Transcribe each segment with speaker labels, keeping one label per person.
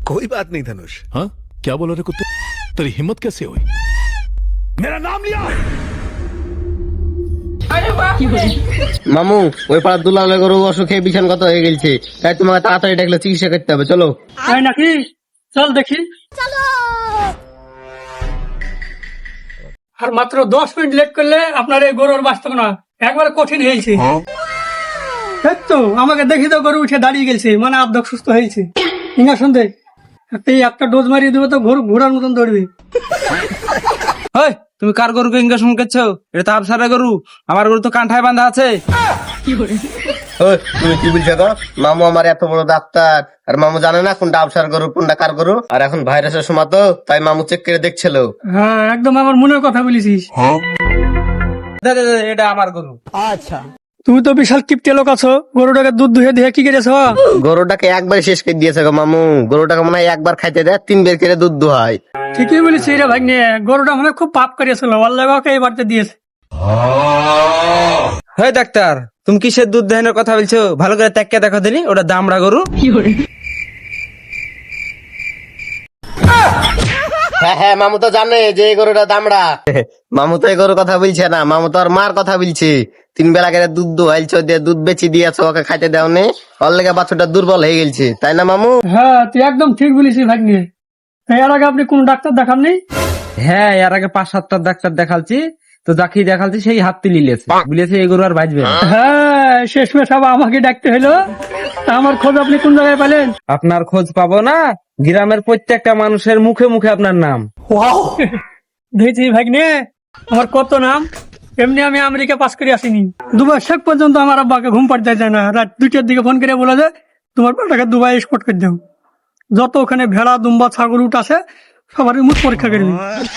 Speaker 1: कोई बात नहीं धनुष।
Speaker 2: हाँ क्या बोला रे कुत्ते, तेरी हिम्मत कैसे हुई मेरा नाम लिया?
Speaker 3: মামু ওই পাড়ার দুলালে গরু অসুখে বিছান কত হয়ে গেছে, তাই তোমাকে তাড়াতাড়ি ডাকলে চিকিৎসা করতে হবে। চলো।
Speaker 4: তাই নাকি? চল দেখি। আর মাত্র 10 মিনিট লেট করলে আপনার এই গরুর বাঁচত না, একবারে কঠিন হয়েছে। এই তো আমাকে দেখি তো গরু উঠে দাঁড়িয়ে গেছে, মানে আর্ধেক সুস্থ হয়েছে। ইঞ্জেকশন দে, একটা ডোজ মারিয়ে দেবো তো গরু ঘোড়ার মতন দৌড়বে।
Speaker 5: তুমি কার গরুকে ইঞ্জেকশন করছো? এটা তো আবসারের গরু, আমার গরু তো কাঁঠায় বাঁধা আছে।
Speaker 3: ওই, তুমি কি বলছো গো? মামু আমার এত বড় ডাক্তার, আর মামু জানে না কোনটা আবসার গরু কোনটা কার গরু? আর এখন ভাইরাসের সময় তো, তাই মামু চেক করে দেখছিল।
Speaker 4: হ্যাঁ একদম আমার মনের কথা বলেছিস।
Speaker 5: এটা আমার গরু।
Speaker 4: তুমি তো বিশাল কিপটে লোক আছো, গরুটাকে দুধ দুহে দিয়ে কি করেছ?
Speaker 3: গরুটাকে একবার শেষ করে দিয়েছে গো মামু। গরুটাকে মনে হয় একবার খাইতে দেয়, 3 বের করে দুধ দোহায়।
Speaker 4: ঠিকই বলেছি রে ভাই, গরুটা মনে হয় খুব পাপ করিয়েছিল, আল্লাহকে এই বাড়তে দিয়েছে।
Speaker 5: হ্যাঁ ডাক্তার, তুমি কিসের দুধ দেহানোর কথা বলছো? ভালো করে ত্যাগকে দেখো দিনি, ওটা দামড়া গরু।
Speaker 3: হ্যাঁ হ্যাঁ, মামু তো জানে যে এই গরুটা দামড়া। মামু তো এই গরুর কথা বলছে না, মামু তো আর মার কথা বলছে। 3 বেলা করে দুধ দোহাইছো, দিয়ে দুধ বেচি দিয়েছো, ওকে খাইতে দেও নে, ওর লেগে বাছুরটা দুর্বল হয়ে গেছে, তাই না মামু?
Speaker 4: হ্যাঁ তুই একদম ঠিক বলেছিস ভাই। এর আগে আপনি কোন ডাক্তার দেখাননি?
Speaker 5: হ্যাঁ এর আগে 5-7টা ডাক্তার দেখালছি, তো যাকে দেখালছি সেই হাত তুলি লিয়েছে, বলেছে এই গরু আর বাঁচবে না।
Speaker 4: হ্যাঁ শেষমেশ আবার আমাকে ডাকতে হলো। তা আমার খোঁজ আপনি কোন জায়গায় পেলেন?
Speaker 5: আপনার খোঁজ পাবো না, গ্রামের প্রত্যেকটা মানুষের মুখে মুখে আপনার নাম।
Speaker 4: দেখেছি ভাই, আমার কত নাম। এমনি আমি আমেরিকা পাস করে আসিনি, দুবাই শেখ পর্যন্ত আমার আব্বাকে ঘুম পাড়তে যায় না। রাত 2টার দিকে ফোন করে বলে যে তোমার বেটাকে দুবাই এক্সপোর্ট করে দাও। যত ওখানে ভেড়া দুম্বা ছাগল উঠ আছে সবার মুখ পরীক্ষা করবি।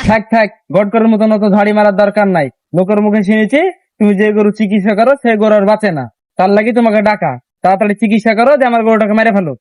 Speaker 5: থাক থাক, গট করার মতন অত ঝাড়ি মারার দরকার নাই। লোকের মুখে শুনেছি তুমি যে গরু চিকিৎসা করো সে গরু আর বাঁচে না, তার লাগি তোমাকে ডাকা। তাড়াতাড়ি চিকিৎসা করো, যে আমার গরুটাকে মেরে ফেলো।